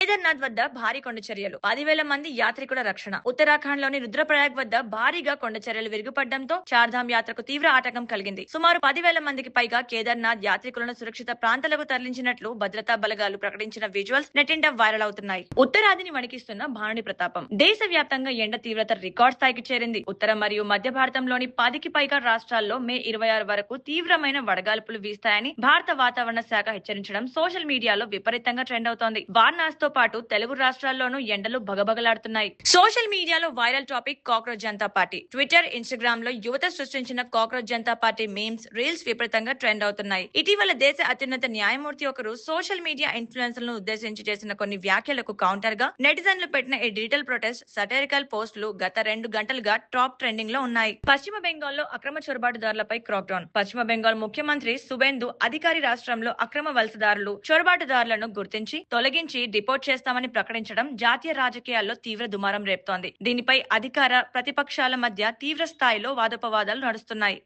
కేదార్నాథ్ వద్ద భారీ కొండ చర్యలు 10,000 మంది యాత్రికుల రక్షణ. ఉత్తరాఖండ్ లోని రుద్రప్రయాగ్ వద్ద భారీగా కొండ చర్యలు విరుగుపడడంతో చార్ధామ్ యాత్రకు తీవ్ర ఆటంకం కలిగింది. సుమారు 10,000 మందికి పైగా కేదార్నాథ్ యాత్రికులను సురక్షిత ప్రాంతాలకు తరలించినట్లు భద్రతా బలగాలు ప్రకటించిన విజువల్స్ నెట్టింట వైరల్ అవుతున్నాయి. ఉత్తరాదిని వణికిస్తున్న భానుడి ప్రతాపం. దేశ వ్యాప్తంగా ఎండ తీవ్రత రికార్డ్ స్థాయికి చేరింది. ఉత్తర మరియు మధ్య భారతంలోని 10కి పైగా రాష్ట్రాల్లో మే 26 వరకు తీవ్రమైన వడగాల్పులు వీస్తాయని భారత వాతావరణ శాఖ హెచ్చరించడం సోషల్ మీడియాలో విపరీతంగా ట్రెండ్ అవుతోంది. వారణాసి తో పాటు తెలుగు రాష్ట్రాల్లోనూ ఎండలు భగభగలాడుతున్నాయి. సోషల్ మీడియాలో viral topic cockroach Janata party. Twitter, Instagram లో యువత సృష్టించిన cockroach Janata party memes, reels విపరీతంగా ట్రెండ్ అవుతున్నాయి. ఇటీవల దేశ అత్యున్నత న్యాయమూర్తి ఒకరు సోషల్ మీడియా ఇన్ఫ్లుయెన్సర్లను ఉద్దేశించి చేసిన కొన్ని వ్యాఖ్యలకు కౌంటర్ గా నెటిజన్లు పెట్టిన ఈ డిజిటల్ ప్రొటెస్ట్ సటైరికల్ పోస్టులు గత 2 గంటలుగా టాప్ ట్రెండింగ్ లో ఉన్నాయి. పశ్చిమ బెంగాల్లో అక్రమ చొరబాటుదారులపై క్రాక్డౌన్. పశ్చిమ బెంగాల్ ముఖ్యమంత్రి సుబేందు అధికారి రాష్ట్రంలో అక్రమ వలసదారులు, చొరబాటుదారులను గుర్తించి తొలగించి డిపోర్ట్ చేస్తామని ప్రకటించడం జాతీయ రాజకీయాల్లో తీవ్ర దుమారం రేపుతోంది. దీనిపై అధికార, ప్రతిపక్షాల మధ్య తీవ్ర స్థాయిలో వాదోపవాదాలు నడుస్తున్నాయి.